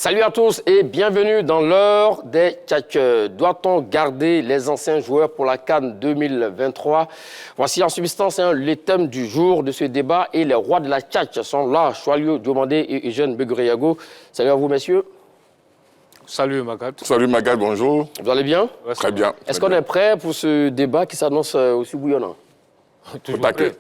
Salut à tous et bienvenue dans l'heure des tchatcheurs. Doit-on garder les anciens joueurs pour la CAN 2023? Voici en substance les thèmes du jour de ce débat et les rois de la tchatch sont là, Choalio Diomandé et Eugène Begriago. Salut à vous, messieurs. Salut Magat. Salut Magat, bonjour. Vous allez bien? Ouais, très bien. Est-ce qu'on est prêt pour ce débat qui s'annonce aussi bouillonnant? Toujours prêt.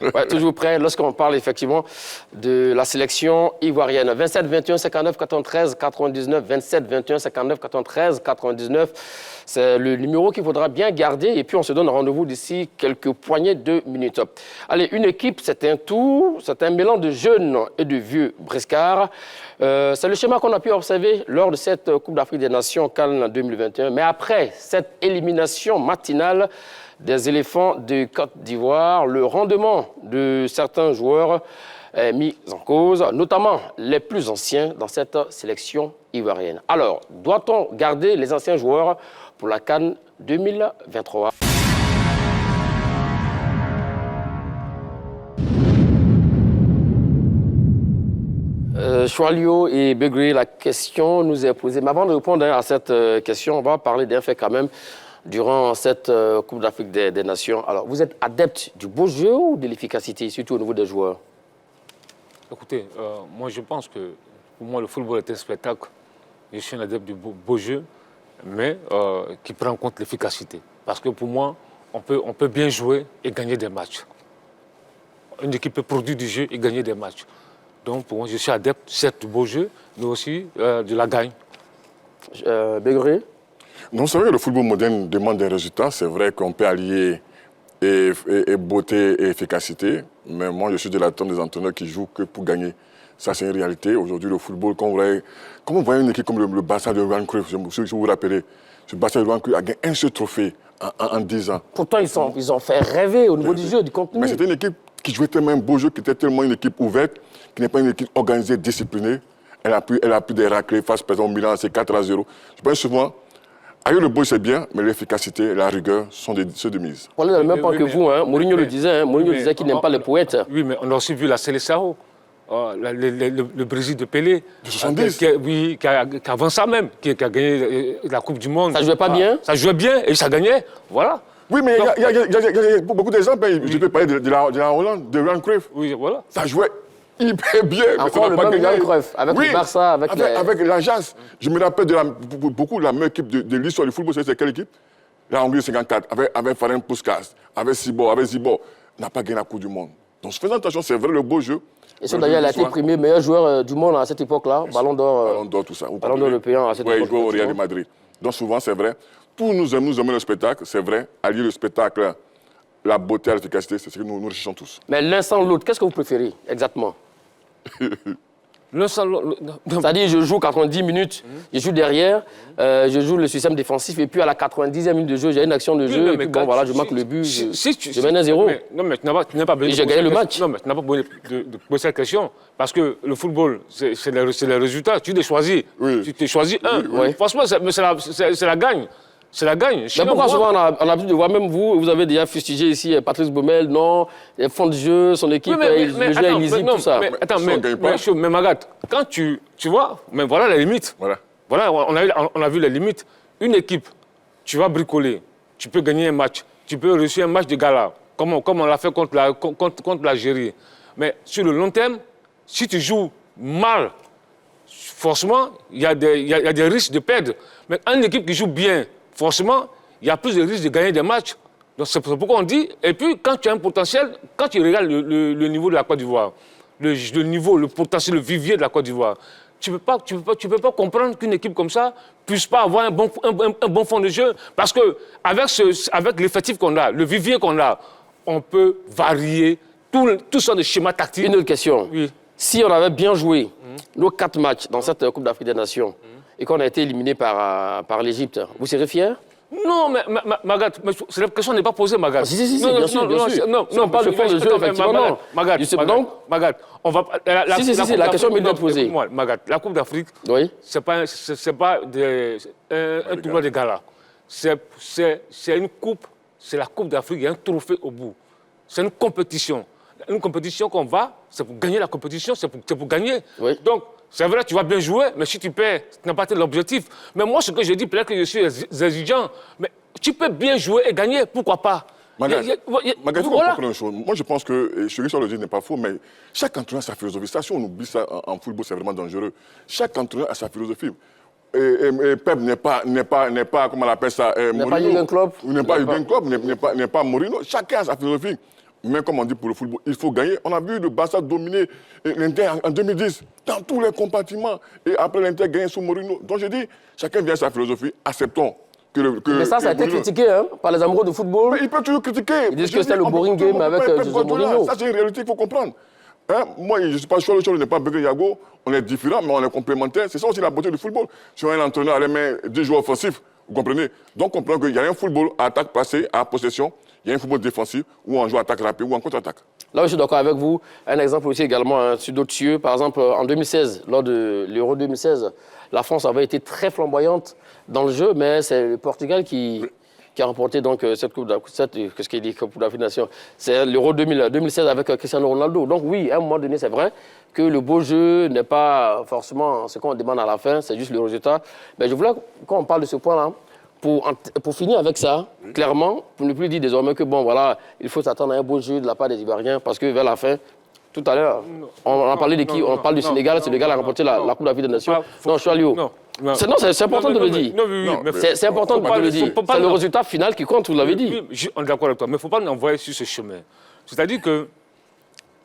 Ouais, toujours prêt lorsqu'on parle effectivement de la sélection ivoirienne. 27 21 59 93 99, 27 21 59 93 99. C'est le numéro qu'il faudra bien garder et puis on se donne rendez-vous d'ici quelques poignées de minutes. Allez, une équipe, c'est un tout, c'est un mélange de jeunes et de vieux briscards. C'est le schéma qu'on a pu observer lors de cette Coupe d'Afrique des Nations CAN 2021. Mais après cette élimination matinale des éléphants de Côte d'Ivoire, le rendement de certains joueurs est mis en cause, notamment les plus anciens dans cette sélection ivoirienne. Alors, doit-on garder les anciens joueurs pour la CAN 2023? Choalio et Begri, la question nous est posée. Mais avant de répondre à cette question, on va parler d'un fait quand même. Durant cette Coupe d'Afrique des Nations, alors vous êtes adepte du beau jeu ou de l'efficacité, surtout au niveau des joueurs? Écoutez, moi je pense que pour moi le football est un spectacle. Je suis un adepte du beau jeu, mais qui prend en compte l'efficacité. Parce que pour moi, on peut bien jouer et gagner des matchs. Une équipe peut produire du jeu et gagner des matchs. Donc pour moi, je suis adepte certes du beau jeu, mais aussi de la gagne. Begri? Non, c'est vrai que le football moderne demande des résultats. C'est vrai qu'on peut allier et beauté et efficacité. Mais moi, je suis de l'attente des entraîneurs qui jouent que pour gagner. Ça, c'est une réalité. Aujourd'hui, le football, quand vous voyez une équipe comme le Barça de Johan Cruyff, si vous vous rappelez, ce Barça de Johan Cruyff a gagné un seul trophée en 10 ans. Pourtant, ils ont fait rêver au niveau du jeu, du contenu. Mais c'était une équipe qui jouait tellement un beau jeu, qui était tellement une équipe ouverte, qui n'est pas une équipe organisée, disciplinée. Elle a pu des raclés face, par exemple, au Milan, c'est 4-0. Je pense souvent, ailleurs le beau c'est bien, mais l'efficacité et la rigueur sont ceux de mise. On est dans le même point que vous, hein. Mourinho le disait, Mourinho disait qu'il n'aime pas les poètes. Oui, mais on a aussi vu la Seleção, le Brésil de Pelé. De 70. Qui avant ça même, qui a gagné la Coupe du Monde. Ça jouait pas bien? Ça jouait bien et ça gagnait, voilà. Oui, mais il y a beaucoup d'exemples. Je peux parler de la Hollande, de Johan Cruyff. Oui, voilà. Ça jouait hyper bien. Encore le même Johan Cruyff, avec le Barça, avec l'Ajax. Je me rappelle beaucoup de la meilleure équipe de l'histoire du football. C'est quelle équipe? La Hongrie 54, avec Ferenc Puskás, avec Zibor. N'a pas gagné la Coupe du Monde. Donc faisons attention, c'est vrai le beau jeu. Et ça d'ailleurs, il a été primé meilleur joueur du monde à cette époque-là, Ballon d'Or. Ballon d'Or, tout ça. Ballon d'Or européen à cette époque. Oui, il jouait au Real de Madrid. Donc souvent, c'est vrai. Tous nous aimons le spectacle, c'est vrai. Allier le spectacle, la beauté à l'efficacité, c'est ce que nous recherchons tous. Mais l'un sans l'autre, qu'est-ce que vous préférez exactement? L'un sans l'autre. C'est-à-dire, je joue 90 minutes, je joue derrière, je joue le système défensif, et puis à la 90e minute de jeu, j'ai une action de jeu, et puis bon, voilà, je marque le but, je mène 1-0. Non, mais tu n'as pas besoin et j'ai gagné le match. Non, mais tu n'as pas besoin de poser cette question, parce que le football, c'est le résultat. Tu t'es choisi. Oui. Tu t'es choisi un. Oui. Franchement, c'est la gagne. C'est la gagne. Mais pourquoi souvent on a l'habitude de voir, même vous avez déjà fustigé ici Patrice Baumel, non, les fonds de jeu, son équipe, le jeu est illisible, tout ça. Mais Magat, quand tu vois, mais voilà les limites. Voilà, on a vu les limites. Une équipe, tu vas bricoler, tu peux gagner un match, tu peux réussir un match de gala, comme on l'a fait contre l'Algérie. Mais sur le long terme, si tu joues mal, forcément, il y a des risques de perdre. Mais une équipe qui joue bien, forcément, il y a plus de risques de gagner des matchs. Donc c'est pourquoi on dit, et puis quand tu as un potentiel, quand tu regardes le niveau de la Côte d'Ivoire, le niveau, le potentiel, le vivier de la Côte d'Ivoire, tu peux pas comprendre qu'une équipe comme ça puisse pas avoir un bon fond de jeu. Parce que avec l'effectif qu'on a, le vivier qu'on a, on peut varier tout sortes de schémas tactiques. Une autre question. Oui. Si on avait bien joué nos 4 matchs dans cette Coupe d'Afrique des Nations, et qu'on a été éliminé par l'Égypte, vous serez fier? Non, mais Magat, la question n'est pas posée, Magat. Si, bien sûr. Non, on parle de fond de jeu, effectivement, non. Magat, on va... La question m'est bien posée. Magat, la Coupe d'Afrique, oui. c'est pas un tournoi de gala. C'est une coupe, c'est la Coupe d'Afrique, il y a un trophée au bout. C'est une compétition. Une compétition qu'on va, c'est pour gagner la compétition, c'est pour gagner. Oui. Donc, C'est vrai, tu vas bien jouer, mais si tu perds, tu n'as pas atteint l'objectif. Mais moi, ce que je dis, peut-être que je suis exigeant, mais tu peux bien jouer et gagner, pourquoi pas? Magal, il faut voilà. comprendre une chose. Moi, je pense que ce que sur le dit n'est pas faux, mais chaque entraîneur a sa philosophie. Ça, si on oublie ça en football, c'est vraiment dangereux. Chaque entraîneur a sa philosophie. Et Pep n'est pas, comment on appelle ça, N'est pas Jürgen Klopp. N'est pas Jürgen Klopp, n'est pas Mourinho. Chacun a sa philosophie. Mais comme on dit pour le football, il faut gagner. On a vu le Barça dominer l'Inter en 2010 dans tous les compartiments. Et après l'Inter gagner sous Mourinho. Donc je dis, chacun vient à sa philosophie, acceptons. Mais ça a été critiqué par les amoureux du football. Mais il peut toujours critiquer. Ils disent que c'est le boring game avec José Mourinho. Ça, c'est une réalité qu'il faut comprendre. Hein? Moi, je ne suis pas sûr, je n'ai pas Begré Yago. On est différents, mais on est complémentaires. C'est ça aussi la beauté du football. Si un entraîneur a les mains 10 joueurs offensifs, vous comprenez? Donc, on comprend qu'il y a un football à attaque passée, à possession. Il y a un football défensif où on joue attaque rapide ou en contre-attaque. Là, je suis d'accord avec vous. Un exemple aussi également sur d'autres cieux. Par exemple, en 2016, lors de l'Euro 2016, la France avait été très flamboyante dans le jeu, mais c'est le Portugal qui a remporté donc cette Coupe d'Afrique des Nations. C'est l'Euro 2016 avec Cristiano Ronaldo. Donc oui, à un moment donné, c'est vrai que le beau jeu n'est pas forcément ce qu'on demande à la fin, c'est juste le résultat. Mais je voulais, quand on parle de ce point-là, pour finir avec ça, clairement, pour ne plus dire désormais que bon, voilà, il faut s'attendre à un beau jeu de la part des Ivoiriens, parce que vers la fin, tout à l'heure, on a parlé de qui? On parle du Sénégal. Le Sénégal a remporté la Coupe d'Afrique des Nations. Non, Chalio. C'est important de le dire. C'est important de le dire. C'est le résultat final qui compte, vous l'avez dit. On est d'accord avec toi, mais il ne faut pas nous envoyer sur ce chemin. C'est-à-dire que...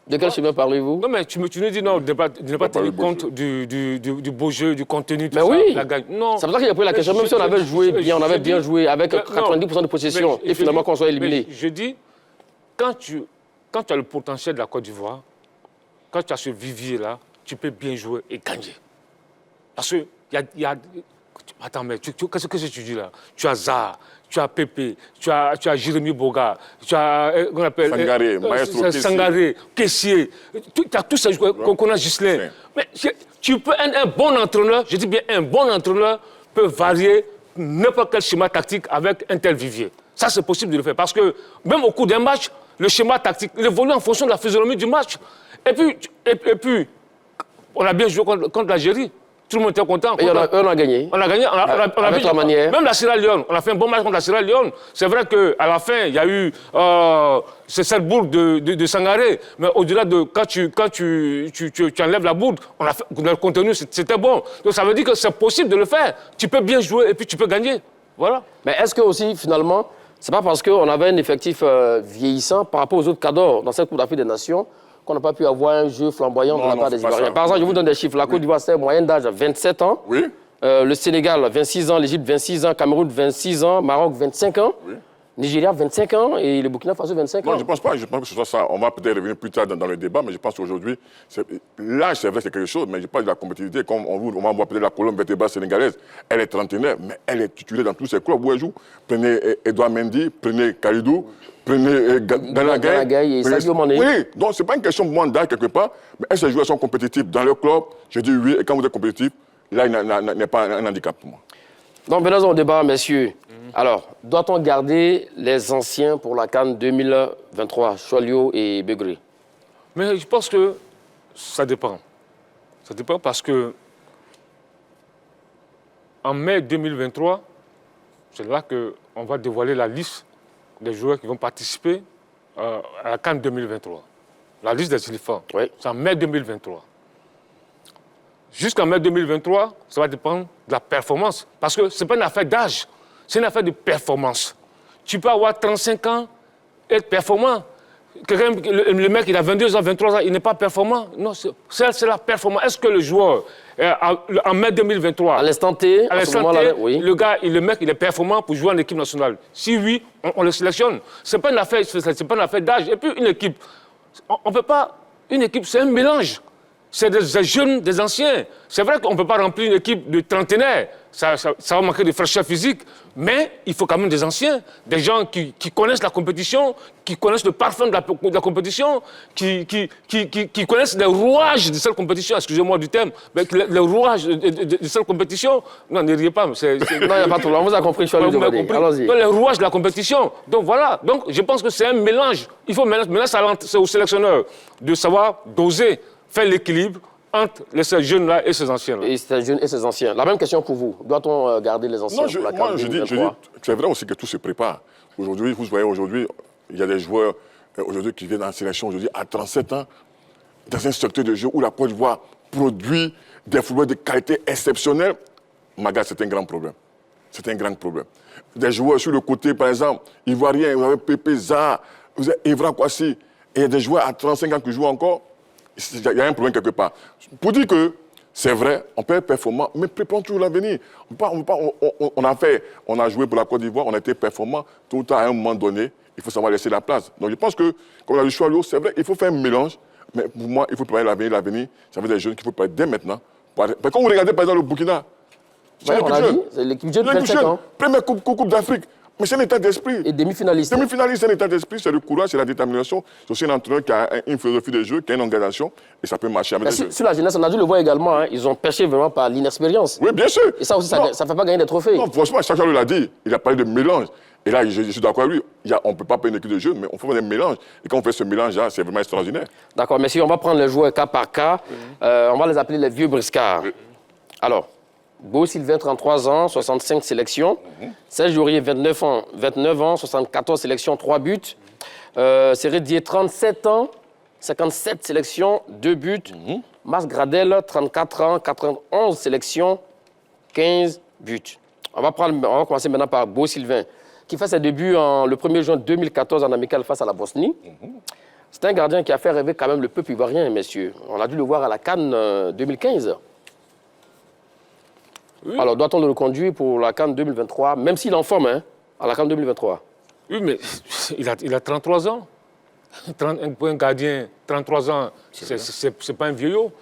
De quel chemin parlez-vous? Non, mais tu nous dis non, de ne pas tenir compte du beau jeu, du contenu, tout mais ça. Oui, la gagne. Non. C'est pour ça qu'il a pris la question. Même si on avait joué bien, on avait bien joué, avec 90% de possession, et finalement qu'on soit éliminé. Je dis, quand tu as le potentiel de la Côte d'Ivoire, quand tu as ce vivier-là, tu peux bien jouer et gagner. Parce que attends, mais qu'est-ce que tu dis là? Tu as Zaha, tu as Pépé, tu as Jérémy Boga, tu as Sangaré, Maestro Sangaré, Kessié. Tu as tous ces joueurs qu'on a Ghislain. Mais tu peux un bon entraîneur, je dis bien un bon entraîneur, peut varier n'importe quel schéma tactique avec un tel vivier. Ça, c'est possible de le faire. Parce que même au cours d'un match, le schéma tactique évolue en fonction de la physionomie du match. Et puis on a bien joué contre l'Algérie. Tout le monde était content. Et on a gagné. On a gagné. Avec la manière. Même la Sierra Leone. On a fait un bon match contre la Sierra Leone. C'est vrai qu'à la fin, il y a eu cette bourde de Sangaré. Mais au-delà de quand tu enlèves la bourde, le contenu, c'était bon. Donc ça veut dire que c'est possible de le faire. Tu peux bien jouer et puis tu peux gagner. Voilà. Mais est-ce que aussi, finalement, c'est pas parce qu'on avait un effectif vieillissant par rapport aux autres cadors dans cette Coupe d'Afrique des Nations qu'on n'a pas pu avoir un jeu flamboyant de la part des Ivoiriens. Par exemple, je vous donne des chiffres. La Côte d'Ivoire, c'est moyenne d'âge 27 ans. Oui. Le Sénégal, 26 ans. L'Égypte, 26 ans. Cameroun, 26 ans. Maroc, 25 ans. Oui. Nigeria, 25 ans. Et le Burkina Faso, 25 ans. Non, je ne pense pas. Je pense que ce soit ça. On va peut-être revenir plus tard dans le débat, mais je pense qu'aujourd'hui, l'âge, c'est vrai, c'est quelque chose, mais je parle de la compétitivité. Comme on va voir peut-être la colonne vertébrale sénégalaise. Elle est trentenaire, mais elle est titulaire dans tous ses clubs où elle joue. Prenez Edouard Mendy, prenez Kalidou, prenez Gana et Sadio Mané. Oui, donc ce n'est pas une question de d'âge quelque part, mais est-ce que ces joueurs sont compétitifs dans leur club? Je dis oui, et quand vous êtes compétitif, là, il n'est pas un handicap pour moi. Donc, venons au débat, messieurs. Alors, doit-on garder les anciens pour la CAN 2023, Cholio et Begré? Mais je pense que ça dépend. Ça dépend parce que en mai 2023, c'est là qu'on va dévoiler la liste des joueurs qui vont participer à la CAN 2023. La liste des éléphants. Oui. C'est en mai 2023. Jusqu'en mai 2023, ça va dépendre de la performance. Parce que ce n'est pas une affaire d'âge, c'est une affaire de performance. Tu peux avoir 35 ans et être performant. Le mec, il a 22 ans, 23 ans, il n'est pas performant. Non, c'est la performance. Est-ce que le joueur, en mai 2023, à l'instant T, oui. Le mec, il est performant pour jouer en équipe nationale? Si oui, on le sélectionne. Ce n'est pas une affaire d'âge. Et puis, une équipe, on ne peut pas... Une équipe, c'est un mélange. C'est des jeunes, des anciens. C'est vrai qu'on ne peut pas remplir une équipe de trentenaires. Ça va manquer de fraîcheur physique. Mais il faut quand même des anciens, des gens qui connaissent la compétition, qui connaissent le parfum de la compétition, qui connaissent les rouages de cette compétition. Excusez-moi du terme, mais les rouages de cette compétition. Non, ne riez pas. Non, il n'y a pas de problème. On vous a compris, allons-y. Les rouages de la compétition. Donc voilà. Donc je pense que c'est un mélange. Il faut maintenant, c'est au sélectionneur de savoir doser, faire l'équilibre entre ces jeunes-là et ces anciens-là. Et ces jeunes et ces anciens. La même question pour vous. Doit-on garder les anciens pour la CAN 2023? C'est vrai aussi que tout se prépare. Aujourd'hui, vous voyez, il y a des joueurs aujourd'hui qui viennent en sélection aujourd'hui à 37 ans, dans un secteur de jeu où la Côte d'Ivoire produit des footballeurs de qualité exceptionnelle. Maga, c'est un grand problème. C'est un grand problème. Des joueurs sur le côté, par exemple, ivoiriens, vous avez Pépé Zaha, vous avez Evra Kwasi, et il y a des joueurs à 35 ans qui jouent encore. Il y a un problème quelque part. Pour dire que c'est vrai, on peut être performant, mais préparons toujours l'avenir. On a joué pour la Côte d'Ivoire, on a été performant. Tout le temps, à un moment donné, il faut savoir laisser la place. Donc je pense que, comme l'a dit Choualio, c'est vrai, il faut faire un mélange. Mais pour moi, il faut préparer l'avenir. L'avenir, ça veut dire des jeunes qu'il faut préparer dès maintenant. Parce que quand vous regardez par exemple le Burkina, c'est l'équipe jeune de 25 ans. Première coupe d'Afrique. Mais c'est un état d'esprit. Et demi-finaliste. Demi-finaliste, c'est un état d'esprit, c'est le courage, c'est la détermination. C'est aussi un entraîneur qui a une philosophie de jeu, qui a une organisation, et ça peut marcher avec les jeunes. Sur la jeunesse, on a dû le voir également, hein, ils ont pêché vraiment par l'inexpérience. Oui, bien sûr. Et ça aussi, ça ne fait pas gagner des trophées. Non, franchement, chaque fois, il l'a dit, il a parlé de mélange. Et là, je suis d'accord avec lui. On ne peut pas faire une équipe de jeu, mais on fait un mélange. Et quand on fait ce mélange-là, c'est vraiment extraordinaire. D'accord, messieurs, on va prendre les joueurs cas par cas. On va les appeler les vieux briscards. Alors, Beau Sylvain, 33 ans, 65 sélections. Serge Aurier, 29 ans, 74 sélections, 3 buts. Cyril Dier, 37 ans, 57 sélections, 2 buts. Mars Gradel, 34 ans, 91 sélections, 15 buts. On va commencer maintenant par Beau Sylvain, qui fait ses débuts le 1er juin 2014 en amical face à la Bosnie. C'est un gardien qui a fait rêver quand même le peuple ivoirien, messieurs. On a dû le voir à la CAN 2015. Oui. Alors, doit-on le reconduire pour la CAN 2023, même s'il est en forme, hein, à la CAN 2023? Oui, mais il a 33 ans. Pour un gardien, 33 ans, c'est pas un vieillot.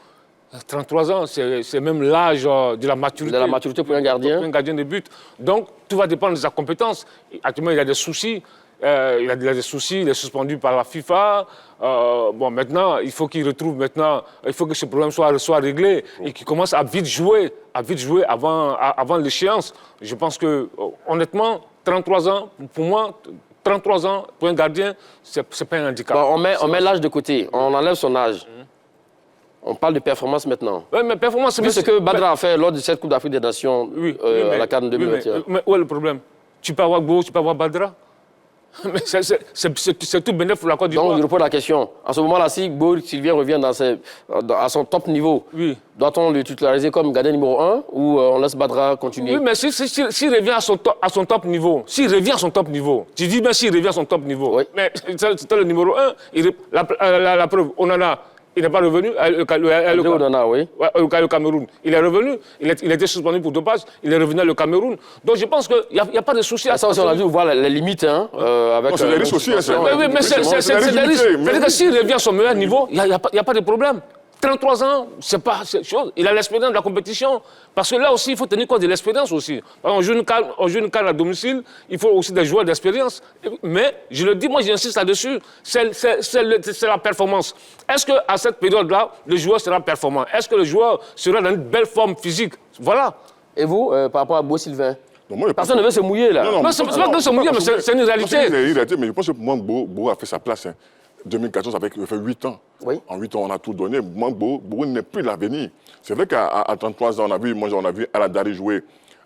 33 ans, c'est même l'âge de la maturité. De la maturité pour un gardien. Pour un gardien de but. Donc, tout va dépendre de sa compétence. Actuellement, il a des soucis. Il a des soucis, il est suspendu par la FIFA. Bon, maintenant, il faut qu'il retrouve il faut que ce problème soit réglé et qu'il commence à vite jouer avant l'échéance. Je pense que, honnêtement, 33 ans, pour moi, 33 ans pour un gardien, c'est pas un handicap. Bon, on met l'âge de côté, on enlève son âge. On parle de performance maintenant. Oui, mais performance, c'est ce que Badra a fait lors de cette Coupe d'Afrique des Nations à la CAN 2021. Mais où est le problème? Tu peux avoir Beau, tu peux avoir Badra. Mais c'est tout bénéfique pour la Côte d'Ivoire. Donc, je repose la question. À ce moment-là, si Beau Sylvain revient à son top niveau, doit-on le titulariser comme gardien numéro 1 ou on laisse Badra continuer? Oui, mais s'il revient à son top niveau, tu dis bien s'il revient à son top niveau, mais c'était le numéro 1, la preuve, Onana, il n'est pas revenu, le Cameroun. Il est revenu, il était suspendu pour dopage, il est revenu au Cameroun. Donc je pense qu'il n'y a pas de souci. Ça aussi, on a dû voir les limites. Hein, avec c'est des risques aussi. Oui, mais c'est des risques. C'est-à-dire que s'il revient à son meilleur niveau, il n'y a pas de problème. 33 ans, c'est pas chose. Il a l'expérience de la compétition. Parce que là aussi, il faut tenir compte de l'expérience aussi. On joue une CAN à domicile, il faut aussi des joueurs d'expérience. Mais, je le dis, moi j'insiste là-dessus, c'est la performance. Est-ce qu'à cette période-là, le joueur sera performant? Est-ce que le joueur sera dans une belle forme physique? Voilà. Et vous, par rapport à Beau Sylvain? Personne ne veut se mouiller là. Non, c'est pas que se mouiller, mais c'est une réalité. C'est une réalité, mais je pense que pour moi, Beau a fait sa place. 2014, ça fait 8 ans. Oui. En 8 ans, on a tout donné. Moi, Beau n'est plus l'avenir. C'est vrai qu'à 33 ans, on a vu Aladari jouer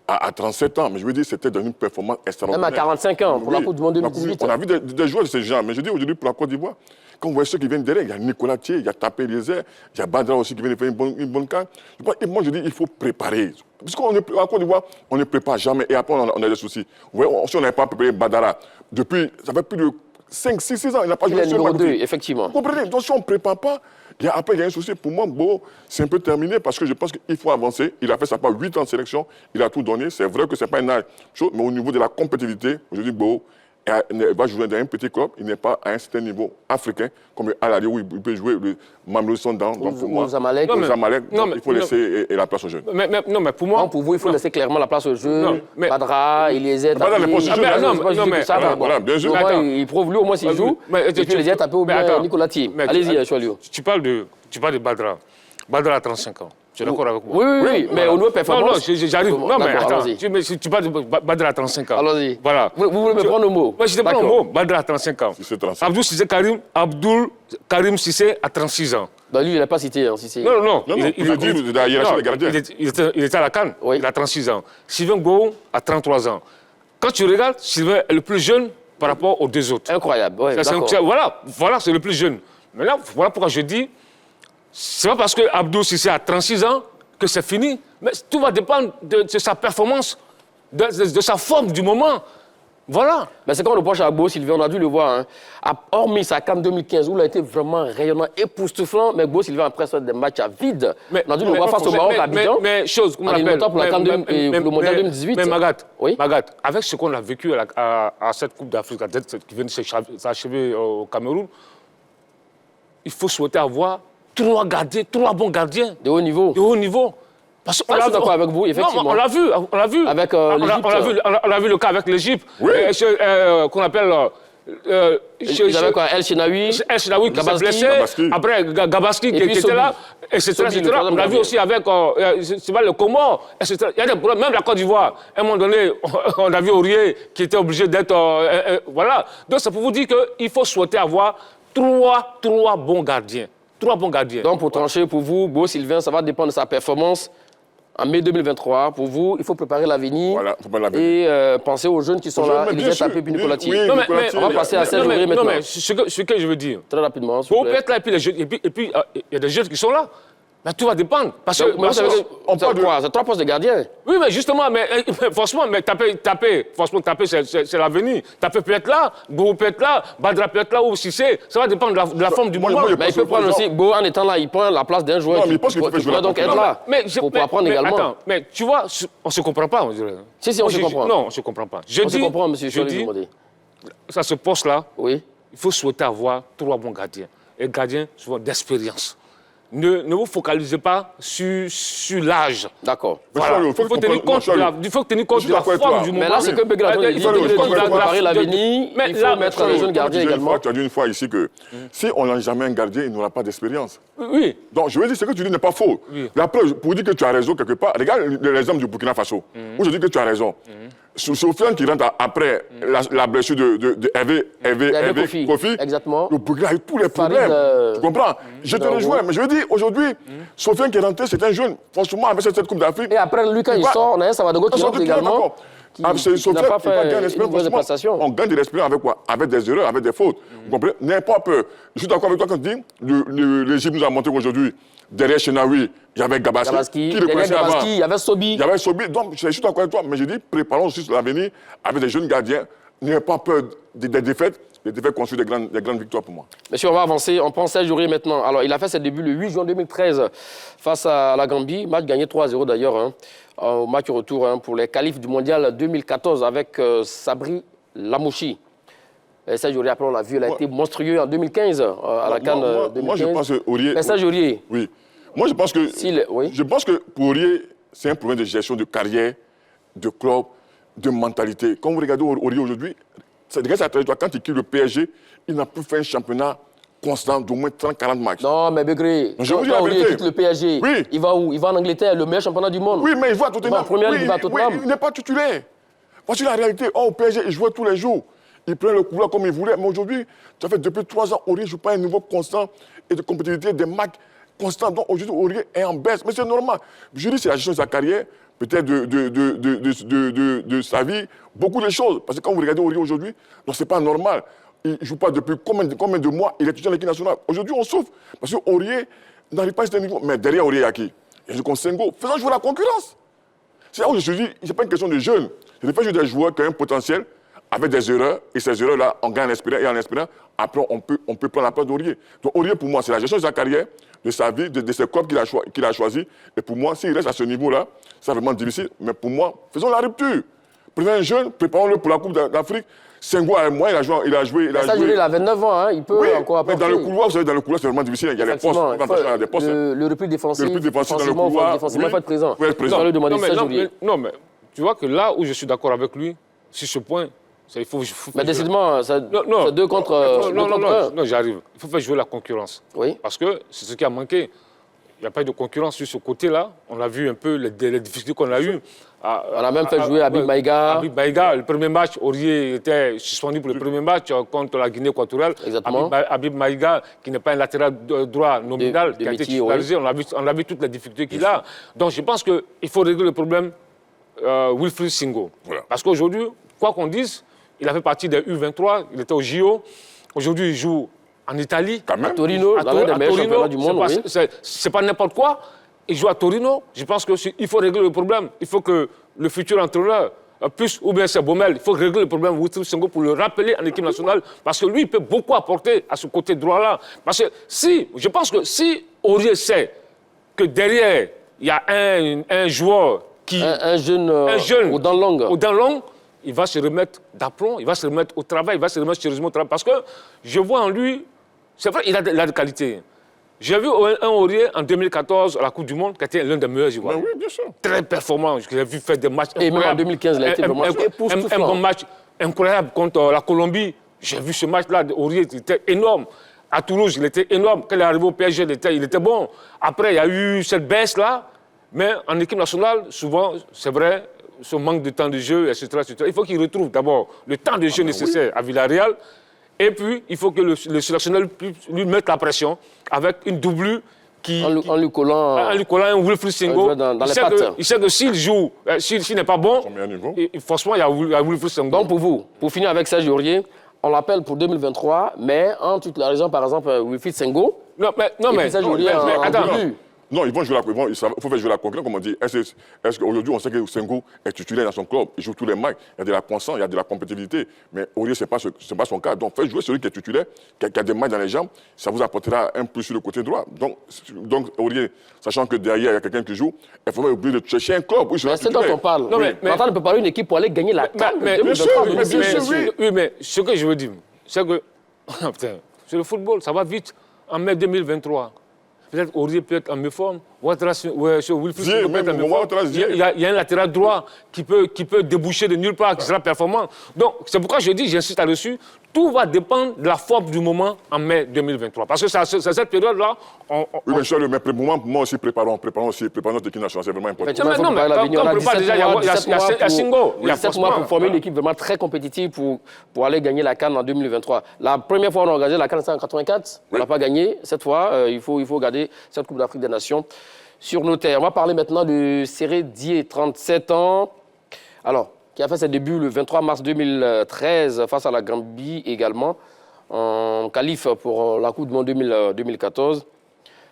à 37 ans. Mais je veux dire, c'était dans une performance extraordinaire. Même à 45 ans, pour la Coupe du Monde 2018. On a vu des joueurs de ce genre. Mais je dis aujourd'hui, pour la Côte d'Ivoire, quand on voit ceux qui viennent derrière, il y a Nicolas Thier, il y a Tapé Eliezer, il y a Badra aussi qui vient de faire une bonne CAN. Moi, je dis, il faut préparer. Parce qu'en Côte d'Ivoire, on ne prépare jamais. Et après, on a des soucis. Vous voyez, si on n'avait pas préparé Badara, ça fait plus de 5, 6 ans, il n'a pas joué. Il est numéro 2, effectivement. Vous comprenez? Donc si on ne prépare pas, après il y a un souci. Pour moi, Beau, c'est un peu terminé parce que je pense qu'il faut avancer. Il a fait ça par 8 ans de sélection, il a tout donné. C'est vrai que ce n'est pas une âge, mais au niveau de la compétitivité, je dis Beau, il va jouer dans un petit club, il n'est pas à un certain niveau africain, comme Alali où il peut jouer le Mamelou Sondan. Donc pour moi, Zamalek, il faut laisser la place aux jeunes. Non, mais pour moi... pour vous, il faut laisser clairement la place aux jeunes. Badra, Eliezer, Tapé... Bien sûr. Il prouve lui au moins s'il joue, et puis Eliezer, Tapé ou bien Nicolas Thier. Allez-y, Choualio. Tu parles de Badra. Badra a 35 ans. Tu es d'accord avec moi? Oui, mais au niveau performance... Non, j'arrive. Non, mais attends, tu parles de Badra à 35 ans. Allons-y. Voilà. Vous voulez me prendre le mot? Moi, je te prends le mot. Badra à 35 ans. Abdul Karim Cissé à 36 ans. Bah, lui, il n'a pas cité. Hein, si Non, non, Non, non, il a dit de la hiérarchie des gardiens. il était à la CAN, Oui. il a 36 ans. Sylvain Gbou a 33 ans. Quand tu regardes, Sylvain est le plus jeune par rapport aux deux autres. Incroyable. Ouais, Voilà, c'est le plus jeune. Maintenant, voilà pourquoi je dis, c'est pas parce que Abdou Cissé a 36 ans que c'est fini, mais tout va dépendre de sa performance, de sa forme du moment. Voilà. Mais c'est comme le reproche à Gbo Sylvain, on a dû le voir. Hein. Hormis sa CAN 2015, où il a été vraiment rayonnant, époustouflant, mais Gbo Sylvain, après ça, des matchs à vide. On a dû le voir face au Maroc à Abidjan. Mais chose, comment on appelle pour la CAN le Mondial 2018. Mais Magat, Oui. Magat, avec ce qu'on a vécu à cette Coupe d'Afrique, qui vient de s'achever au Cameroun, il faut souhaiter avoir 3 gardiens, 3 bons gardiens De haut niveau. de haut niveau. Parce qu'on Je suis d'accord avec vous, effectivement. Non, on l'a vu. Avec l'Égypte. On a vu le cas avec l'Égypte. Oui. Qu'on appelle... Ils avaient quoi? El Shenaoui. El Shenaoui qui s'est blessé. Gabaski. Après, Gabaski qui était Sobi. là, etc. Sobi, le troisième On l'a vu gardien. aussi avec le Comore, etc. Il y a des problèmes. Même la Côte d'Ivoire, à un moment donné, on a vu Aurier qui était obligé d'être... voilà. Donc, c'est pour vous dire qu'il faut souhaiter avoir 3 bons gardiens. 3 bons gardiens. Donc, pour trancher, pour vous, Gbo Sylvain, ça va dépendre de sa performance. En mai 2023, pour vous, il faut préparer l'avenir Voilà, faut préparer l'avenir. et penser aux jeunes qui sont là. Mais bien Elisabeth sûr. Tapé, puis Nicolati. Oui, Non, mais, Nicolati, on va passer à Serge Aurier non, maintenant. mais ce que je veux dire, Très rapidement, s'il vous pour plaît. être là, et puis il y a des jeunes qui sont là. Mais tout va dépendre. Parce que, Donc, mais vous savez, on parle de- c'est 3 postes de gardien. oui, mais justement, franchement, franchement, taper, c'est l'avenir. Taper peut être là, Gou peut être là, Badra peut être là, ou si c'est, ça va dépendre de la forme du moi, moment. je Mais il peut prendre aussi, Gbo, en étant là, il prend la place d'un joueur Non, mais il pense qu'il faut qui jouer pourrait la donc être concurrence. là pour apprendre également. Attends, mais tu vois, on ne se comprend pas, on dirait. Si, on se comprend. Non, on ne se comprend pas. On se comprend, monsieur je Choli dis, Dumondé. ça se poste là, Oui. il faut souhaiter avoir 3 bons gardiens. Et gardiens, souvent d'expérience. Ne vous focalisez pas sur l'âge. D'accord. Mais Voilà. Charles, Il faut tenir compte Je suis de la d'accord avec forme toi. du moment. Mais là, c'est comme Begrad Ouais, dit, il faut il faut tenir compte de la- préparer l'avenir, Mais il faut là, mettre les jeunes gardiens également. Tu as dit une fois ici que si on n'a jamais un gardien, il n'aura pas d'expérience. Oui. Donc, je veux dire, ce que tu dis n'est pas faux. Oui. La preuve, pour dire que tu as raison quelque part, regarde l'exemple du Burkina Faso, où je dis que tu as raison. Sofiane qui rentre après la blessure de Hervé Kofi, Exactement. le Burkina a eu tous les problèmes. Tu comprends? Je te rejoins, mais je veux dire, aujourd'hui, Sofiane qui est rentré, c'est un jeune. Franchement, avec cette Coupe d'Afrique. Et après, lui, quand il sort, on a un Savadogo qui rentre également. Qui n'a pas fait une mauvaise prestation. On gagne de l'expérience avec quoi? Avec des erreurs, avec des fautes. Vous comprenez? N'ayez pas peur. Je suis d'accord avec toi quand tu dis l'Égypte nous a montré qu'aujourd'hui, derrière Chenaoui, il y avait Gabaski. Qui le connaissait avant? Il y avait Sobi. Il y avait Sobi. Donc, je suis d'accord avec toi, mais je dis, préparons aussi sur l'avenir avec des jeunes gardiens. N'ayez pas peur des défaites. Les défaites construisent des grandes victoires pour moi. Monsieur, on va avancer. On pense Serge Aurier maintenant. Alors, il a fait ses débuts le 8 juin 2013 face à la Gambie. Match gagné 3-0 d'ailleurs, hein, au match retour pour les qualifs du Mondial 2014 avec Sabri Lamouchi. Et Serge Aurier, après, on l'a vu, il a été monstrueux en 2015 à la CAN 2015. Moi, je pense que Aurier... Mais Serge Aurier, Oui. Moi, je pense que... oui. Je pense que pour Aurier, c'est un problème de gestion de carrière, de club, de mentalité. Quand vous regardez Aurier aujourd'hui, regarde sa trajectoire. Quand il quitte le PSG, il n'a plus fait un championnat constant d'au moins 30-40 matchs. Non, mais Begré, Je vous dis quand la Aurier vérité. quitte le PSG, Oui. il va où? Il va en Angleterre, le meilleur championnat du monde. Oui, mais il va à Tottenham. Bon, première, oui, il va à Tottenham. oui, il n'est pas titulaire. Voici la réalité. Au PSG, il jouait tous les jours. Il prenait le couloir comme il voulait. Mais aujourd'hui, ça fait depuis 3 ans, Aurier ne joue pas un niveau constant et de compétitivité des matchs constants. Donc aujourd'hui, Aurier est en baisse. Mais c'est normal. Je dis c'est la gestion de sa carrière, peut-être de sa vie, beaucoup de choses. Parce que quand vous regardez Aurier aujourd'hui, ce n'est pas normal. Il ne joue pas depuis combien de mois, il est toujours en équipe nationale. Aujourd'hui, on souffre. Parce qu'Aurier n'arrive pas à ce niveau. Mais derrière Aurier, il y a qui? Il y a Sengo. Faisons jouer la concurrence. C'est là où je me suis dit, ce n'est pas une question de jeunes. Je fais jouer des joueurs qui ont un potentiel, avec des erreurs, et ces erreurs-là, on gagne en espérant, et en espérant, après, on peut prendre la place d'Aurier. Donc Aurier, pour moi, c'est la gestion de sa carrière, de sa vie, de ses clubs qu'il a choisi. Et pour moi, s'il reste à ce niveau-là, c'est vraiment difficile. Mais pour moi, faisons la rupture. Prenez un jeune, préparons-le pour la Coupe d'Afrique. Sengo, moi, il a joué. Il a 29 ans, hein, il peut encore apporter. Mais dans le couloir, vous savez, c'est vraiment difficile. Il y a les postes. Le repli défensif. Le repli défensif dans le couloir. Défensivement, il faut être présent. Il faut être présent. Non, mais tu vois que là où je suis d'accord avec lui, sur ce point, il faut. Mais décidément, c'est 2 contre 1. Non, j'arrive. Il faut faire jouer la concurrence. Oui. Parce que c'est ce qui a manqué. n'y a pas eu de concurrence sur ce côté-là. On a vu un peu les difficultés qu'on a eues. On a même fait jouer Habib Maïga. Habib Maïga, le premier match, Aurier était suspendu pour le premier match contre la Guinée équatoriale. Exactement. Habib Maïga, qui n'est pas un latéral droit nominal, qui a été titularisé, oui. on a vu toutes les difficultés qu'il a. Donc je pense qu'il faut régler le problème Wilfried Singo. Voilà. Parce qu'aujourd'hui, quoi qu'on dise, il a fait partie des U23, il était au JO. Aujourd'hui, il joue en Italie. Quand même. À Torino, dans l'un des meilleurs championnats du monde. C'est pas n'importe quoi. Il joue à Torino. Je pense qu'il faut régler le problème. Il faut que le futur entraîneur, ou bien c'est Baumel, il faut régler le problème Wilfried Singo pour le rappeler en équipe nationale. Parce que lui, il peut beaucoup apporter à ce côté droit-là. Parce que je pense que si Aurier sait que derrière, il y a un joueur qui... Un jeune aux dents longues. Il va se remettre d'aplomb, il va se remettre au travail, il va se remettre sérieusement au travail. Parce que je vois en lui, c'est vrai, il a de qualité. J'ai vu un Aurier en 2014 à la Coupe du Monde, qui était l'un des meilleurs joueurs. Oui, bien sûr. Très performant. J'ai vu faire des matchs incroyables. Et même en 2015, il a été vraiment époustouflant. Un bon match incroyable contre la Colombie. J'ai vu ce match-là, Aurier, il était énorme. À Toulouse, il était énorme. Quand il est arrivé au PSG, il était bon. Après, il y a eu cette baisse-là. Mais en équipe nationale, souvent, c'est vrai, ce manque de temps de jeu, etc. Il faut qu'il retrouve d'abord le temps de jeu nécessaire à Villarreal. Et puis, il faut que le sélectionneur lui mette la pression avec une doublure qui... En lui collant un Wilfried Singo. Il sait que s'il joue, s'il n'est pas bon, forcément, il y a Wilfried Singo. Donc, pour finir avec Serge Aurier, on l'appelle pour 2023, mais en titularisant, par exemple, Wilfried Singo. Attends. Non, il faut faire jouer la concurrence, comme on dit. Est-ce qu'aujourd'hui, on sait que Senghou est titulaire dans son club, il joue tous les matchs, il y a de la poisson, il y a de la compétitivité. Mais Aurier, ce n'est pas son cas. Donc, faites jouer celui qui est titulaire, qui a des matchs dans les jambes, ça vous apportera un plus sur le côté droit. Donc Aurier, sachant que derrière, il y a quelqu'un qui joue, il faut oublier de chercher un club. Oui, c'est dont on parle. Non, mais maintenant, on ne peut pas avoir une équipe pour aller gagner la CAN. Bien sûr. Oui, mais ce que je veux dire, c'est que, c'est le football, ça va vite. En mai 2023, peut-être Aurier peut être en meilleure forme. Wilfried peut être en meilleure forme. Il y a un latéral droit qui peut déboucher de nulle part, qui sera performant. Donc, c'est pourquoi je dis, j'insiste là-dessus, tout va dépendre de la forme du moment en mai 2023. Parce que c'est cette période-là... Oui, mais Charles, mais pour moi aussi, préparons notre équipe nationale, c'est vraiment important. Non, mais quand on prépare déjà, il y a Singo. Il y a 7 mois pour former une équipe vraiment très compétitive pour aller gagner la CAN en 2023. La première fois, on a organisé la CAN, c'était en 1984. On n'a pas gagné. Cette fois, il faut garder cette Coupe d'Afrique des Nations sur nos terres. On va parler maintenant de Séré Dié, 37 ans. Alors, qui a fait ses débuts le 23 mars 2013 face à la Gambie également, en qualif pour la Coupe du Monde 2014.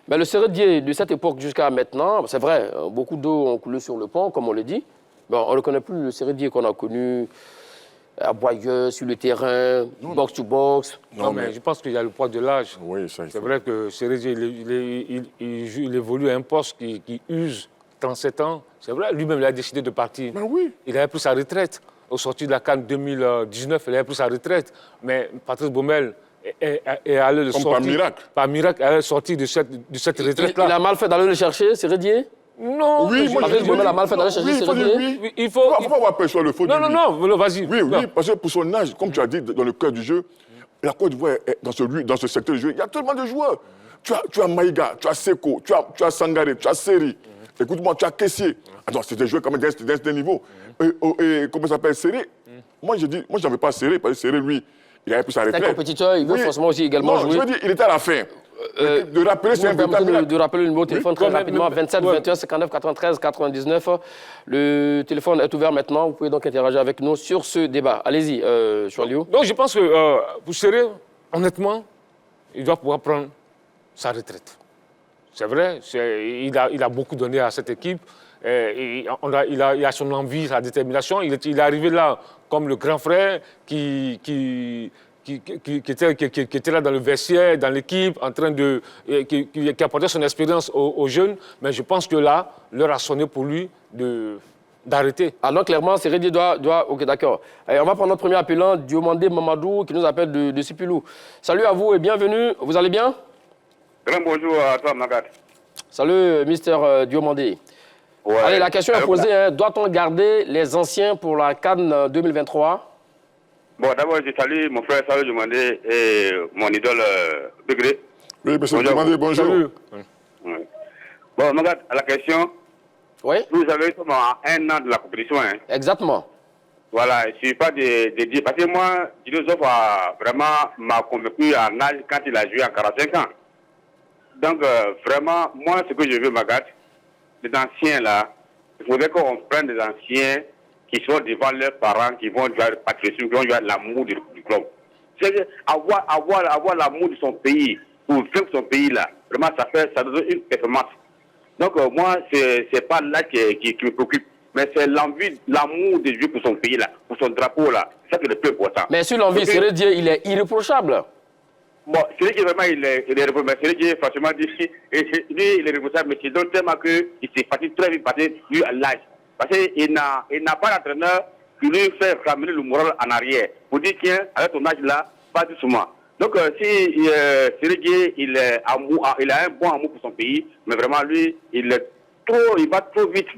Mais le Séré Dié de cette époque jusqu'à maintenant, c'est vrai, beaucoup d'eau ont coulé sur le pont, comme on le dit. Bon, on ne reconnaît plus le Séré Dié qu'on a connu aboyeux, sur le terrain, box-to-box. Non, mais je pense qu'il y a le poids de l'âge. Oui, c'est vrai que Séré Dié, il évolue à un poste qui use 37 ans. C'est vrai, lui-même, il a décidé de partir. Ben oui. Il avait pris sa retraite. Au sorti de la CAN 2019, il avait pris sa retraite. Mais Patrice Baumel est allé le sortir. Par miracle. Par miracle, il est sorti de cette retraite-là. Il a mal fait d'aller le chercher, Séré Dié? Non. Oui, Patrice Baumel a mal fait d'aller chercher Séré Dié? Oui, il faut avoir peur sur le faux. Non, vas-y. Oui, parce que pour son âge, comme tu as dit, dans le cœur du jeu, la Côte d'Ivoire, dans ce secteur du jeu, il y a tellement de joueurs. Tu as Maïga, tu as Seko, tu as Sangaré, tu as Seri. Écoute-moi, tu as Kessié. Alors, c'est des joueurs quand même d'un niveau. Et comment ça s'appelle, Séré? Moi, je n'en veux pas Séré, parce que Séré, lui, il avait pris sa retraite. C'est un compétiteur, il veut forcément aussi également jouer. Je veux dire, il était à la fin. De rappeler, c'est un véritable... De rappeler le numéro de téléphone très rapidement, 27 21 59 93 99. Le téléphone est ouvert maintenant, vous pouvez donc interagir avec nous sur ce débat. Allez-y, Choualiou. Donc, je pense que pour Séré, honnêtement, il doit pouvoir prendre sa retraite. C'est vrai, il a beaucoup donné à cette équipe. Il a son envie, sa détermination. Il est arrivé là comme le grand frère qui était là dans le vestiaire, dans l'équipe, en train qui apportait son expérience aux jeunes. Mais je pense que là, l'heure a sonné pour lui d'arrêter. Ah non, clairement, Séré Dié doit... Ok, d'accord. On va prendre notre premier appelant, Diomandé Mamadou, qui nous appelle de Sipilou. Salut à vous et bienvenue. Vous allez bien? Grand bonjour à toi, Magat. Salut, Mister Diomandé. Ouais. Allez, la question est posée. Hein. Doit-on garder les anciens pour la CAN 2023? Bon, d'abord, je salue mon frère Salut Diomandé et mon idole Degré. Oui, monsieur Diomandé, bonjour. Oui. Bon, Magat, à la question, Oui, vous avez à 1 an de la compétition. Hein. exactement. Voilà, je ne suis pas de dire. Parce que moi, Dinosaure m'a convaincu en âge quand il a joué à 45 ans. Donc, vraiment, moi, ce que je veux, Magat, les anciens là, il faudrait qu'on prenne des anciens qui sont devant leurs parents, qui vont jouer le patriotisme, qui vont jouer l'amour du club. C'est avoir l'amour de son pays, pour vaincre son pays là, vraiment, ça donne une performance. Donc, moi, c'est pas là qui me préoccupe. Mais c'est l'envie, l'amour de jouer pour son pays, là, pour son drapeau, là. C'est ça qui est le plus important. Mais sur l'envie, Sérédié, il est irréprochable. Bon, Sérédié, vraiment, il est irréprochable. Sérédié, franchement, lui, il est irréprochable, mais c'est donc tellement qu'il s'est fatigué très vite, parce que lui, à l'âge. Parce qu'il n'a pas d'entraîneur qui lui fait ramener le moral en arrière. Pour dire, tiens, avec ton âge, là, pas doucement. Donc, si Sérédié, il a un bon amour pour son pays, mais vraiment, lui, il va trop vite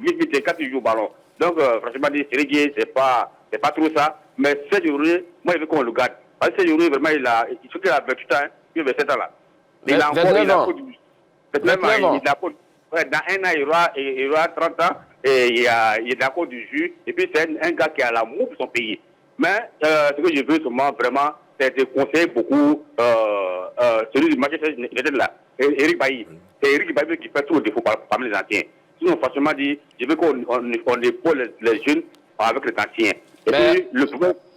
quand il joue au ballon. Donc, franchement, Sérédié, c'est pas trop ça. Mais Serge Aurier, moi, il veut qu'on le garde. Parce que Serge Aurier, vraiment, il faut qu'il a 28 ans, hein, il a 27 ans là. Il a encore, 29 ans. Dans un an, il aura 30 ans et il est encore du jus. Et puis, c'est un gars qui a l'amour pour son pays. Mais ce que je veux seulement, vraiment, c'est de conseiller beaucoup celui du Manchester United là, Eric Bailly. C'est Eric Bailly qui fait tout le défaut parmi les anciens. Sinon, franchement dit, je veux qu'on épaule les jeunes avec les anciens. Mais,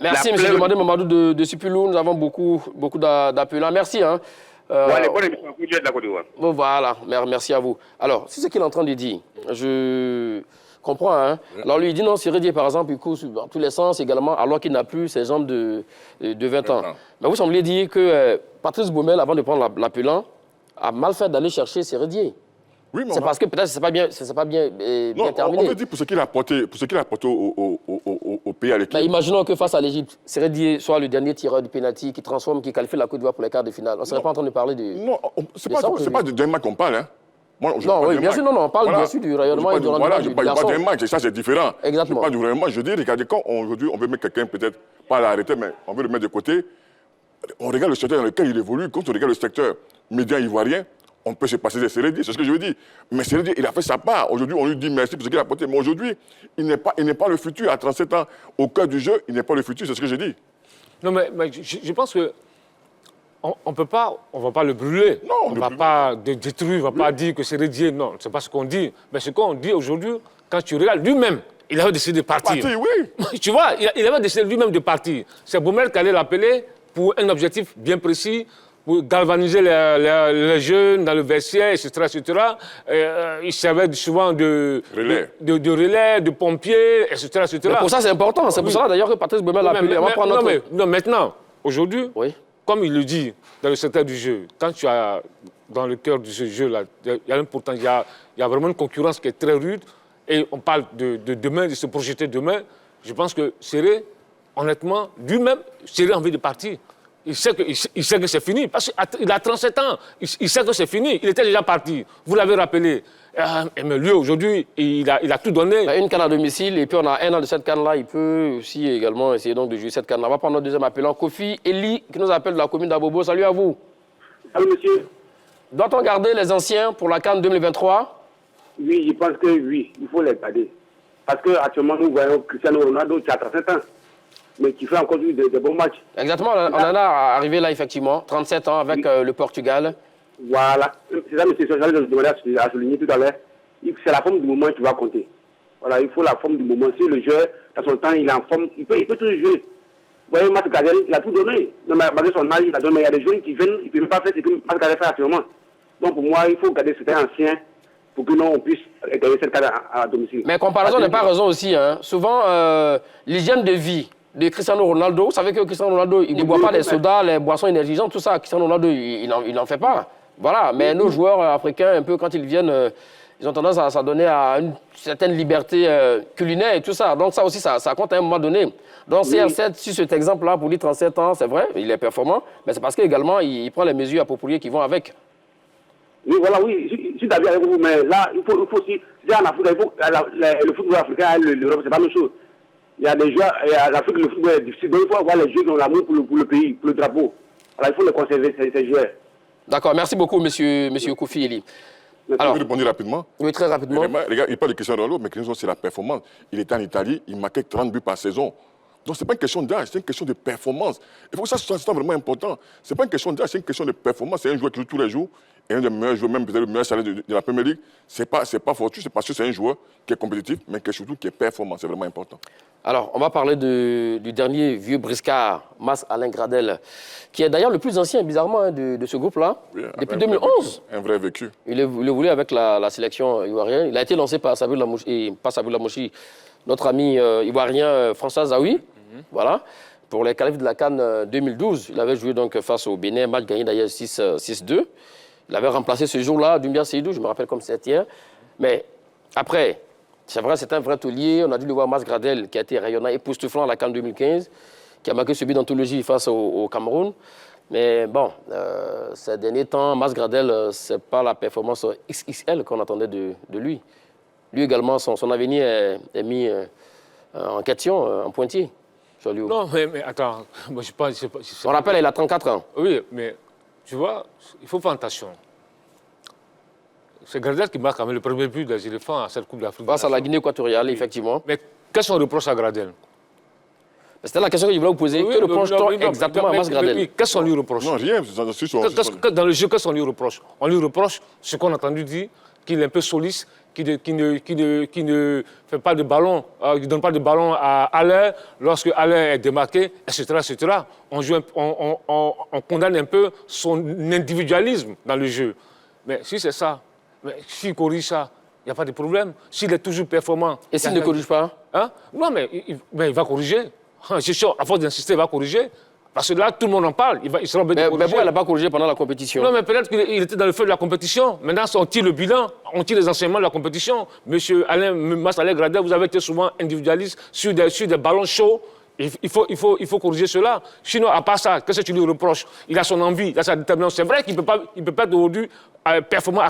merci, M. Demandé Mamadou de Sipulou. Nous avons beaucoup d'appelants. Merci. Hein. Les bonnes émissions, de la Côte d'Ivoire. Voilà, merci à vous. Alors, c'est ce qu'il est en train de dire. Je comprends. Hein. Alors, lui, il dit non, Sérédié, par exemple, il court dans tous les sens également, alors qu'il n'a plus ses jambes de 20 ans. Mais vous semblez dire que Patrice Baumel, avant de prendre l'appelant, a mal fait d'aller chercher Sérédié. Oui, c'est parce que peut-être ce n'est pas bien terminé. On veut dire pour ce qu'il a apporté au pays à l'équipe. Imaginons que face à l'Égypte, Sérédié soit le dernier tireur du pénalty qui qualifie la Côte d'Ivoire pour les quarts de finale. On ne serait pas en train de parler de... Non, ce n'est pas de d'un match qu'on parle. Hein. Moi, bien sûr, on parle bien sûr du rayonnement et du rendement du garçon. Je parle d'un match, ça c'est différent. Exactement. Je parle du rayonnement. Je dis, regardez, quand aujourd'hui on veut mettre quelqu'un, peut-être pas l'arrêter, mais on veut le mettre de côté, on regarde le secteur dans lequel il évolue. Quand on regarde le secteur média ivoirien, on peut se passer de Sérédié, c'est ce que je veux dire. Mais Sérédié, il a fait sa part. Aujourd'hui, on lui dit merci pour ce qu'il a apporté. Mais aujourd'hui, il n'est pas le futur. À 37 ans, au cœur du jeu, il n'est pas le futur, c'est ce que je dis. Non, mais je pense que on ne va pas le brûler. Non, on ne va pas détruire, on ne va pas dire que Sérédié. Non, ce n'est pas ce qu'on dit. Mais ce qu'on dit aujourd'hui, quand tu regardes lui-même, il avait décidé de partir. Oui. Tu vois, il avait décidé lui-même de partir. C'est Baumel qui allait l'appeler pour un objectif bien précis, pour galvaniser les jeunes dans le vestiaire, etc. Il servait souvent de relais, de pompiers, etc. Mais pour ça, c'est important. C'est pour ça d'ailleurs que Patrice Baumel a appelé. Non, maintenant, aujourd'hui, comme il le dit dans le secteur du jeu, quand tu as dans le cœur de ce jeu-là, il y a vraiment une concurrence qui est très rude. Et on parle de demain, de se projeter demain. Je pense que Séré, honnêtement, lui-même, Séré a envie de partir. Il sait que c'est fini, parce qu'il a 37 ans. Il sait que c'est fini. Il était déjà parti. Vous l'avez rappelé. Mais lui, aujourd'hui, il a tout donné. Une canne à domicile, et puis on a un an de cette canne-là. Il peut aussi également essayer donc de jouer cette canne-là. On va prendre notre deuxième appelant, Kofi Eli, qui nous appelle de la commune d'Abobo. Salut à vous. Salut, monsieur. Doit-on garder les anciens pour la CAN 2023 ? Oui, je pense que oui, il faut les garder. Parce qu'actuellement, nous voyons Cristiano Ronaldo qui a 37 ans, mais qui fait encore de bons matchs. Exactement, on en a arrivé là, effectivement. 37 ans avec le Portugal. Voilà. C'est ça, M. Socialiste, je demandais à souligner tout à l'heure. C'est la forme du moment qui va compter. Voilà, il faut la forme du moment. Si le joueur, dans son temps, il est en forme, il peut toujours jouer. Vous voyez, Matt Gadiel, il a tout donné. Malgré son âge, il a donné. Mais il y a des jeunes qui viennent, ils ne peuvent pas faire ce que Matt Gadiel fait actuellement. Donc pour moi, il faut garder certains anciens pour que on puisse gagner cette cadre à domicile. Mais comparaison n'est pas raison aussi. Hein. Souvent, l'hygiène de vie de Cristiano Ronaldo, vous savez que Cristiano Ronaldo, il ne boit pas les sodas, les boissons énergisantes, tout ça. Cristiano Ronaldo, il n'en fait pas. Voilà. Mais nos joueurs africains, un peu, quand ils viennent, ils ont tendance à s'adonner à une certaine liberté culinaire et tout ça. Donc ça aussi, ça compte à un moment donné. Donc CR7, sur cet exemple-là, pour lui, 37 ans, c'est vrai, il est performant, mais c'est parce qu'également, il prend les mesures appropriées qui vont avec. Oui, voilà, oui, je suis d'accord avec vous, mais là, il faut aussi, en Afrique, le football africain et l'Europe, c'est pas la même chose. Il y a des joueurs, l'Afrique, le football est difficile, donc il faut avoir les joueurs qui ont l'amour pour le pays, pour le drapeau. Alors il faut les conserver, ces joueurs. D'accord, merci beaucoup, monsieur Kofi Eli. Alors, je vais répondre rapidement. Oui, très rapidement. Les gars, il parle de Cristiano Ronaldo, mais Cristiano, c'est la performance. Il était en Italie, il marquait 30 buts par saison. Donc, ce n'est pas une question d'âge, c'est une question de performance. Il faut que ça soit vraiment important. Ce n'est pas une question d'âge, c'est une question de performance. C'est un joueur qui joue tous les jours, et un des meilleurs joueurs, même peut-être le meilleur salaire de la Premier League. Ce n'est pas fortuit, c'est parce que c'est un joueur qui est compétitif, mais qui est surtout qui est performant. C'est vraiment important. Alors, on va parler du dernier vieux briscard, Mas Alain Gradel, qui est d'ailleurs le plus ancien, bizarrement, de ce groupe-là, oui, depuis 2011. Un vrai vécu. Il évolue avec la sélection ivoirienne. Il a été lancé par Sabou Lamouchi, notre ami ivoirien François Zawi. Voilà. Pour les qualifs de la CAN 2012, il avait joué donc face au Bénin, match gagné d'ailleurs 6-2. Il avait remplacé ce jour-là Doumbia Seydou, je me rappelle comme c'était hier. Mais après, c'est vrai, c'est un vrai taulier. On a dû le voir, Mas Gradel, qui a été rayonnant, époustouflant à la CAN 2015, qui a marqué ce but d'anthologie face au Cameroun. Mais bon, ces derniers temps, Mas Gradel, ce n'est pas la performance XXL qu'on attendait de lui. Lui également, son avenir est mis en question, en pointillé. Non, mais attends, moi, je pense... On rappelle, il a 34 ans. Oui, mais tu vois, il faut faire attention. C'est Gradel qui marque quand même le premier but des éléphants à cette Coupe d'Afrique. Face à la Guinée équatoriale, effectivement. Mais qu'est-ce qu'on reproche à Gradel? C'était la question que je voulais vous poser. Que reproche-t-on exactement à Mas Gradel? Qu'est-ce qu'on lui reproche? Non, rien. Dans le jeu, qu'est-ce qu'on lui reproche? On lui reproche ce qu'on a entendu dire, qu'il est un peu soliste, qui ne fait pas de ballon, qui ne donne pas de ballon à Alain lorsque Alain est démarqué, etc. etc. On condamne un peu son individualisme dans le jeu. Mais si c'est ça, s'il corrige ça, il n'y a pas de problème. S'il est toujours performant... Et s'il ne corrige pas? Hein? Non, mais il va corriger. C'est sûr, à force d'insister, il va corriger. Parce que là, tout le monde en parle. Il sera obligé de corriger. Mais pourquoi il n'a pas corrigé pendant la compétition? Non, mais peut-être qu'il était dans le feu de la compétition. Maintenant, on tire le bilan, on tire les enseignements de la compétition. Monsieur Mas Alain Gradel, vous avez été souvent individualiste sur des ballons chauds. Il faut corriger cela. Sinon, à part ça, qu'est-ce que tu lui reproches? Il a son envie, il a sa détermination. C'est vrai qu'il ne peut pas être aujourd'hui performant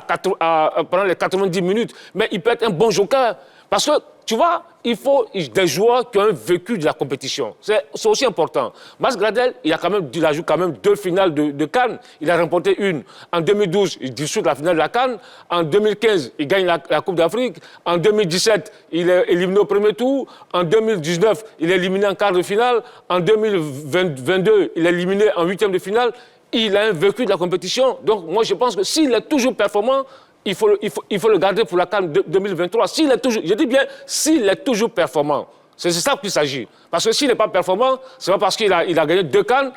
pendant les 90 minutes, mais il peut être un bon joker. Parce que, tu vois, il faut des joueurs qui ont vécu de la compétition. C'est aussi important. Mas Gradel, il a joué quand même 2 finales de CAN. Il a remporté une. En 2012, il dissout la finale de la CAN. En 2015, il gagne la Coupe d'Afrique. En 2017, il est éliminé au premier tour. En 2019, il est éliminé en quart de finale. En 2022, il est éliminé en 8e de finale. Il a vécu de la compétition. Donc, moi, je pense que s'il est toujours performant, il faut le garder pour la CAN 2023. S'il est toujours, je dis bien, s'il est toujours performant. C'est ça qu'il s'agit. Parce que s'il n'est pas performant, ce n'est pas parce qu'il a gagné 2 CAN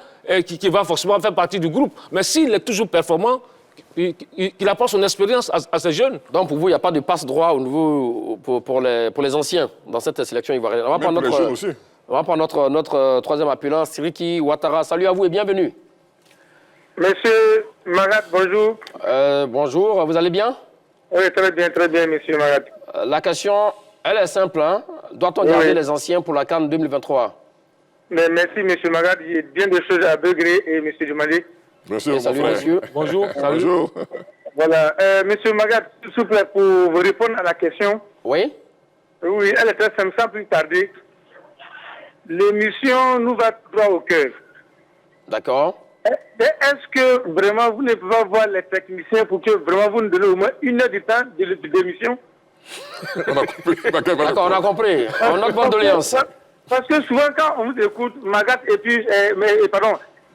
qu'il va forcément faire partie du groupe. Mais s'il est toujours performant, qu'il apporte son expérience à ces jeunes. Donc pour vous, il n'y a pas de passe droit au niveau pour les anciens dans cette sélection ivoirienne. On va prendre notre troisième appelant, Siriki Ouattara. Salut à vous et bienvenue. Monsieur Magat, bonjour. Bonjour, vous allez bien? Oui, très bien, monsieur Magat. La question, elle est simple. Hein? Doit-on garder les anciens pour la CAN 2023? Mais merci, monsieur Magat. Il y a bien des choses à Begré et monsieur Jumali. Monsieur, salut, monsieur. Bonjour. Bonjour. Voilà. Monsieur Magat, s'il vous plaît, pour vous répondre à la question. Oui? Oui, elle est très simple, sans plus tarder. L'émission nous va droit au cœur. D'accord. Est-ce que vraiment vous ne pouvez pas voir les techniciens pour que vraiment vous nous donnez au moins 1 heure de temps d'émission? On a compris. D'accord, on a compris. On a bonne doléance. Parce que souvent quand on vous écoute, Magat et puis,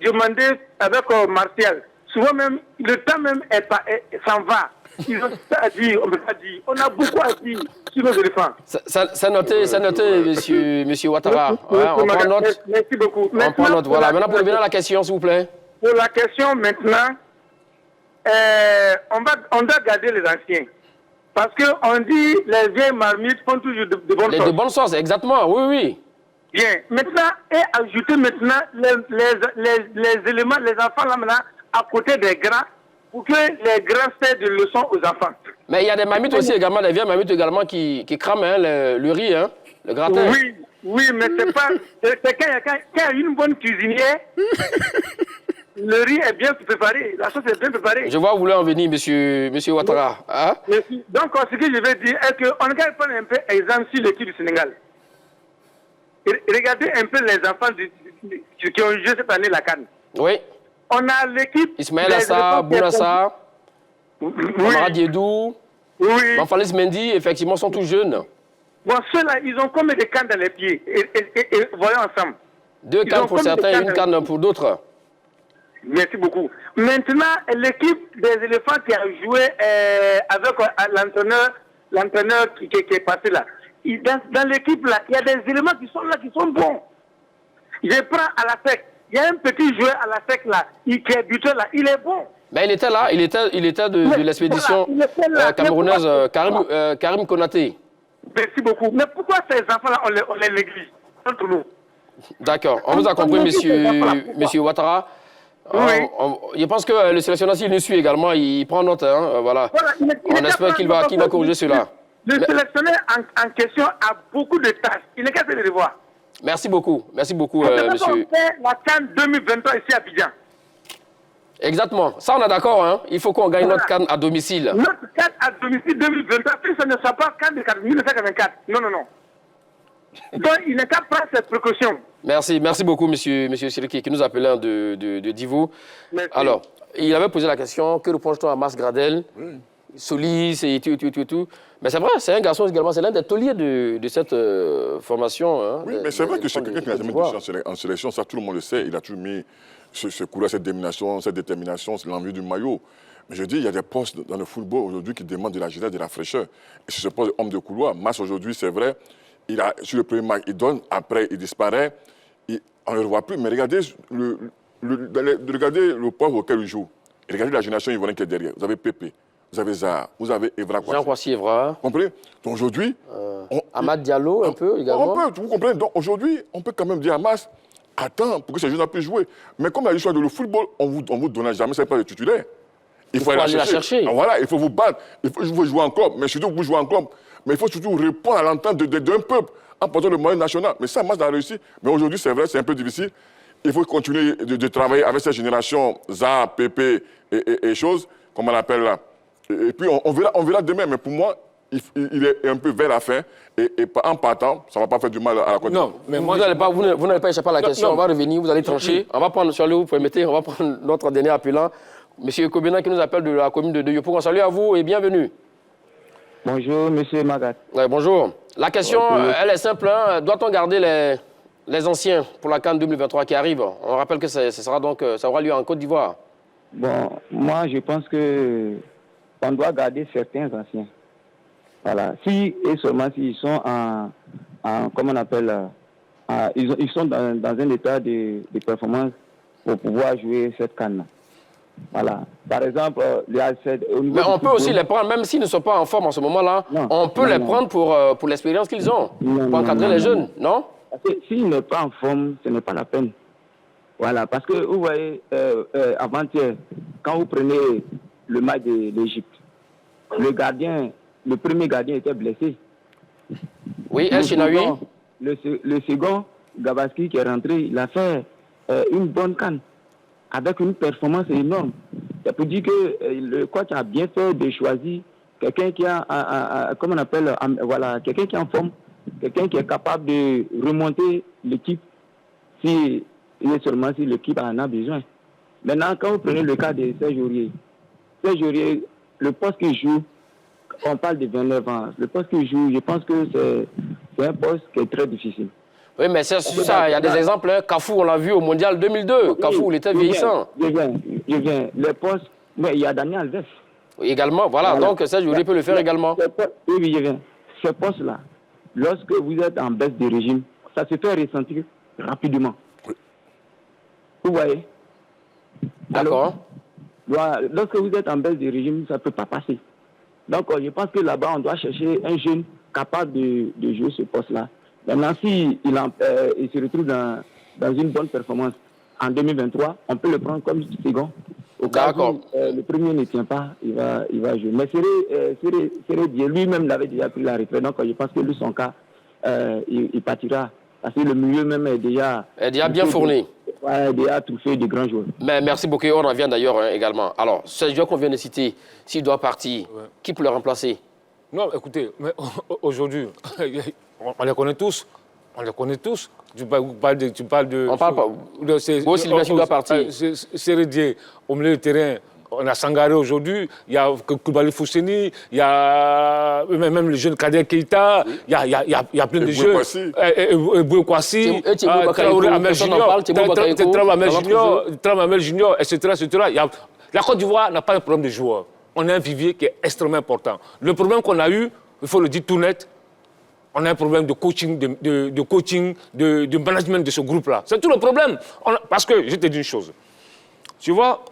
demandez avec Martial, souvent même, le temps même s'en va. Ils ont ça à dire, on ne peut pas dire. On a beaucoup à dire sur nos éléphants. C'est noté, monsieur Ouattara. On prend note. Merci beaucoup. On prend note. Voilà. Maintenant, pour revenir à la question, s'il vous plaît. Pour la question maintenant, on doit garder les anciens. Parce qu'on dit les vieilles marmites font toujours de bonnes choses. De bonnes choses, exactement, oui. Bien. Maintenant, et ajouter maintenant les éléments, les enfants là maintenant, à côté des grands, pour que les grands servent de leçons aux enfants. Mais il y a des marmites aussi également, des vieilles marmites également qui crament le riz, hein, le gratin. Oui, mais c'est pas... C'est quand il y a une bonne cuisinière... Le riz est bien préparé, la sauce est bien préparée. Je vois où vous voulez en venir, monsieur Ouattara. Hein? Donc, ce que je veux dire est qu'on regarde prendre un peu exemple sur l'équipe du Sénégal. Regardez un peu les enfants qui ont joué cette année la CAN. Oui. On a l'équipe... Ismaël Assar, Bounassa. Amara Diédou, Manfalis Mendy, effectivement, sont tous jeunes. Bon, ceux-là, ils ont combien de cannes dans les pieds et voyons ensemble. 2 cannes pour certains et 1 canne pour d'autres. Merci beaucoup. Maintenant, l'équipe des éléphants qui a joué avec l'entraîneur qui est passé là. Dans l'équipe là, il y a des éléments qui sont bons. Je prends à la sec. Il y a un petit joueur à la sec là, qui est buteur là, il est bon. Mais il était là, il était de l'expédition camerounaise Karim Konaté. Merci beaucoup. Mais pourquoi ces enfants-là, on les néglige entre nous? D'accord, on vous a compris, monsieur Ouattara. Je pense que le sélectionneur, s'il nous suit également, il prend note. Hein, voilà. On espère qu'il va corriger cela. Le sélectionneur en question a beaucoup de tâches. Il n'est qu'à faire les devoirs. Merci beaucoup, monsieur. On fait la CAN 2023 ici à Abidjan. Exactement. Ça, on est d'accord. Hein? Il faut qu'on gagne notre CAN à domicile. Notre CAN à domicile 2023, puis ça ne soit pas CAN de 1984. Non. Donc, il n'est qu'à prendre cette précaution. Merci beaucoup, monsieur Siriki, qui nous appelait de Divo. Merci. Alors, il avait posé la question, que reproche-t-on à Mas Gradel, Solis et tout. Mais c'est vrai, c'est un garçon également, c'est l'un des tauliers de cette formation. Hein, oui, mais c'est vrai que c'est quelqu'un qui n'a jamais touché en sélection, ça tout le monde le sait. Il a toujours mis ce courage, cette détermination, l'envie du maillot. Mais je dis, il y a des postes dans le football aujourd'hui qui demandent de la jeunesse, de la fraîcheur. Et sur ce poste homme de couloir, Mas aujourd'hui, c'est vrai, sur le premier match, il donne, après il disparaît, on ne le revoit plus. Mais regardez le poste auquel il joue. Et regardez la génération ivoirienne qui est derrière. Vous avez Pépé, vous avez Zaha, vous avez Evra Kwasi. Jean-Kwasi Evra. Vous comprenez? Donc aujourd'hui... Amad Diallo, un peu également. Vous comprenez? Donc aujourd'hui, on peut quand même dire à Mas, attends, pour que ces jeunes puissent jouer. Mais comme la histoire de le football, on vous donne jamais, ce n'est pas le titulaire. Il faut aller la chercher. Voilà, il faut vous battre. Il faut jouer en club. Mais surtout, vous jouez en club. Mais il faut surtout répondre à l'entente d'un peuple en portant le moyen national. Mais ça, Mas a réussi. Mais aujourd'hui, c'est vrai, c'est un peu difficile. Il faut continuer de travailler avec cette génération, Zaha, Pépé et choses, comme on l'appelle là. Et puis, on verra demain. Mais pour moi, il est un peu vers la fin. Et en partant, ça ne va pas faire du mal à la Côte d'Ivoire. Non, mais vous n'allez pas échapper à la question. On va revenir, vous allez trancher. On va prendre, sur le vous permettez, on va prendre notre dernier appelant. Monsieur Kobena qui nous appelle de la commune de Yopougon. Salut à vous et bienvenue. Bonjour, monsieur Magat. Ouais, bonjour. La question, elle est simple. Hein. Doit-on garder les anciens pour la CAN 2023 qui arrive? On rappelle que ça aura lieu en Côte d'Ivoire. Bon, moi, je pense qu'on doit garder certains anciens. Voilà. Si et seulement s'ils sont comment on appelle, ils sont dans un état de performance pour pouvoir jouer cette CAN. Voilà. Par exemple, mais on peut aussi les prendre, même s'ils ne sont pas en forme en ce moment-là, on peut les prendre pour l'expérience qu'ils ont, pour encadrer les jeunes, non? Parce que s'ils ne sont pas en forme, ce n'est pas la peine. Voilà, parce que vous voyez, avant-hier, quand vous prenez le match de l'Égypte, le premier gardien était blessé. Oui, El Chinaoui. Le second, Gabaski, qui est rentré, il a fait une bonne CAN, avec une performance énorme. C'est pour dire que le coach a bien fait de choisir quelqu'un qui a, comment on appelle, voilà, quelqu'un qui est en forme, quelqu'un qui est capable de remonter l'équipe si l'équipe en a besoin. Maintenant, quand vous prenez le cas de Serge Aurier, le poste qu'il joue, on parle de 29 ans, le poste qu'il joue, je pense que c'est un poste qui est très difficile. Oui, mais c'est ça, il y a des exemples. Hein. Cafou, on l'a vu au Mondial 2002. Cafou, il était vieillissant. Je viens. Les postes, mais il y a Daniel Alves. Oui, également, voilà. Donc ça, je peut le faire également. Oui, je viens. Ce poste-là, lorsque vous êtes en baisse de régime, ça se fait ressentir rapidement. Vous voyez? D'accord. Lorsque vous êtes en baisse de régime, ça ne peut pas passer. Donc, je pense que là-bas, on doit chercher un jeune capable de jouer ce poste-là. Maintenant, s'il se retrouve dans une bonne performance en 2023, on peut le prendre comme second. Au cas où le premier ne tient pas, il va jouer. Mais Seré lui-même l'avait déjà pris la retraite. Donc, je pense que lui, son cas, il partira. Parce que le milieu même est déjà bien fourni. Ouais, déjà tout fait de grands joueurs. Mais merci beaucoup. On en vient d'ailleurs également. Alors, ce joueur qu'on vient de citer, s'il doit partir, qui peut le remplacer? Non, écoutez, aujourd'hui, on les connaît tous. On les connaît tous. Tu parles de... On parle pas. Sylvain, s'il doit partir. Sérédier, au milieu du terrain, On a Sangaré aujourd'hui, il y a Koulibaly Fousseni, il y a même le jeune Kader Keita, il y a plein de jeunes. Eboué Kwasi, Traoré Amel Junior, etc. La Côte d'Ivoire n'a pas de problème de joueurs. On a un vivier qui est extrêmement important. Le problème qu'on a eu, il faut le dire tout net, on a un problème de coaching, de management de ce groupe-là. C'est tout le problème. Parce que, je te dis une chose. Tu vois,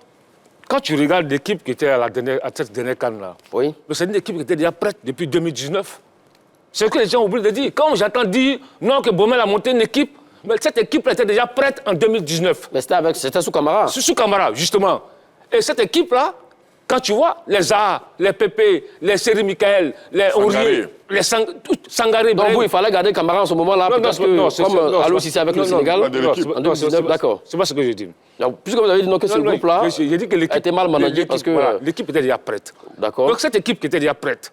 quand tu regardes l'équipe qui était à cette dernière CAN-là, oui. C'est une équipe qui était déjà prête depuis 2019. C'est ce que les gens oublient de dire. Quand j'entends dire non, que Baumel a monté une équipe, mais cette équipe était déjà prête en 2019. Mais c'était sous Camara. Sous Camara, justement. Et cette équipe-là, quand tu vois les Zaha, les Pépé, les Seri Michael, les Aurier, les Sangaré... Donc vous, il fallait garder Camara en ce moment-là, parce que comme Alou Cissé avec le Sénégal, en 2019, d'accord. C'est pas ce que j'ai dit. Puisque vous avez dit que ce groupe-là a été mal managé parce que... L'équipe était déjà prête. D'accord. Donc cette équipe qui était déjà prête,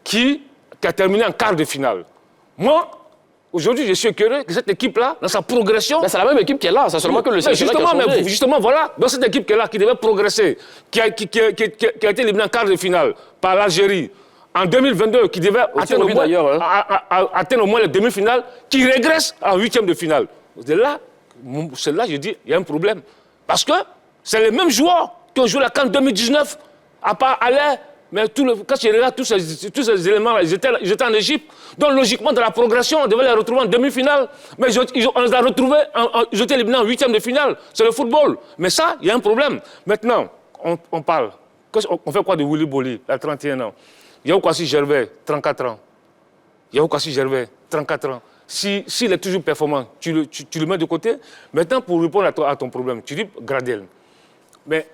qui a terminé en quart de finale, moi... Aujourd'hui, je suis curieux que cette équipe-là, dans sa progression... Mais c'est la même équipe qui est là, c'est seulement que le sélectionneur qui a changé. Justement, voilà, dans cette équipe qui est là, qui devait progresser, qui a été éliminée en quart de finale par l'Algérie, en 2022, qui devait atteindre au moins les demi-finales, qui régresse en huitième de finale. C'est là, je dis, il y a un problème. Parce que c'est les mêmes joueurs qui ont joué la CAN 2019, à part Allaire. Mais quand tu regardes tous ces éléments-là, ils étaient en Égypte. Donc, logiquement, dans la progression, on devait les retrouver en demi-finale. Mais on les a retrouvés, ils étaient éliminés en huitième de finale. C'est le football. Mais ça, il y a un problème. Maintenant, on parle. On fait quoi de Willy Boli, à 31 ans? Yao Kwasi Gervais, 34 ans. Yao Kwasi Gervais, 34 ans. S'il est toujours performant, tu le mets de côté. Maintenant, pour répondre à ton problème, tu dis Gradel. Mais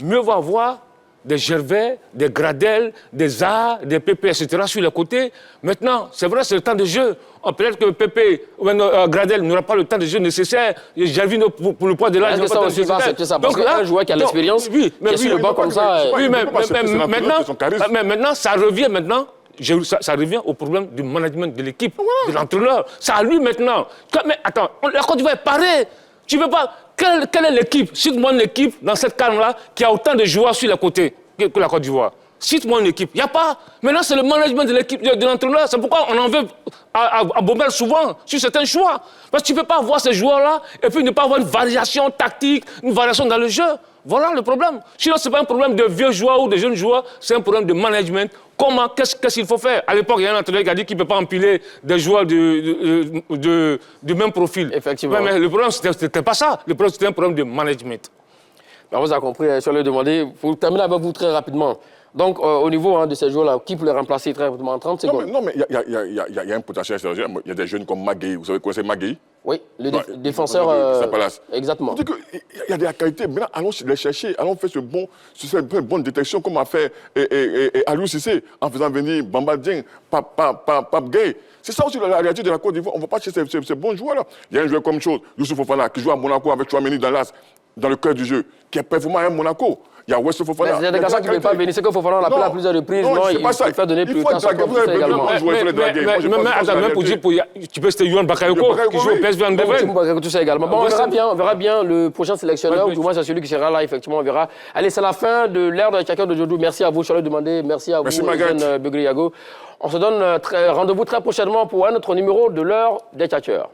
mieux va voir des Gervais, des Gradel, des Zaha, des Pépé, etc. sur les côtés. Maintenant, c'est vrai, c'est le temps de jeu. Peut-être que Pépé ou Gradel n'aura pas le temps de jeu nécessaire. Gervinho, pour le poids de l'âge, ça aussi va accepter ça. Parce qu'un joueur qui a l'expérience, qui est sur le banc comme ça... Oui, mais maintenant, ça revient maintenant. Ça revient au problème du management de l'équipe, de l'entraîneur. C'est à lui maintenant. Mais attends, la Côte d'Ivoire est parée. Tu ne veux pas... Quelle est l'équipe? Cite-moi une équipe dans cette CAN-là qui a autant de joueurs sur les côtés que la Côte d'Ivoire. Cite-moi une équipe. Il n'y a pas. Maintenant, c'est le management de l'équipe, de l'entraîneur. C'est pourquoi on en veut à Baumel souvent sur certains choix. Parce que tu ne peux pas avoir ces joueurs-là et puis ne pas avoir une variation tactique, une variation dans le jeu. Voilà le problème. Sinon, ce n'est pas un problème de vieux joueurs ou de jeunes joueurs, c'est un problème de management. Comment, qu'est-ce qu'il faut faire? À l'époque, il y a un entraîneur qui a dit qu'il ne peut pas empiler des joueurs du même profil. Effectivement. Mais le problème, ce n'était pas ça. Le problème, c'était un problème de management. On vous a compris, je vais le demander. Pour terminer avec vous très rapidement. Donc, au niveau de ces joueurs-là, qui peut les remplacer très rapidement en 30 secondes? Non, mais il y a un potentiel. Il y a des jeunes comme Maguey. Vous savez quoi, c'est Maguey? Oui, le défenseur. Exactement. Il y a des qualités. Maintenant, allons les chercher. Allons faire cette bonne détection, comme a fait Aliou Cissé, en faisant venir Bamba Dieng, Pape Gueye. C'est ça aussi la réalité de la Côte d'Ivoire. On ne va pas chercher ces bons joueurs-là. Il y a un joueur comme chose, Youssouf Fofana, qui joue à Monaco avec Chouameni dans le cœur du jeu, qui est performant à Monaco. Il y a West Fofana. Il y a des garçons qui ne veulent pas venir. C'est que Fofana l'appelle à plusieurs reprises. Non, il faut donner plus de temps à son également. Tu peux citer Yohan Bakayoko, qui joue au PSV Eindhoven. Tout ça également. Bon, on verra bien le prochain sélectionneur, ou du moins c'est celui qui sera là, effectivement, on verra. Allez, c'est la fin de l'ère de chacun d'aujourd'hui. Merci à vous, je l'ai demandé. Merci à vous, Eugène Begriago. On se donne rendez-vous très prochainement pour un autre numéro de l'heure des tchatcheurs.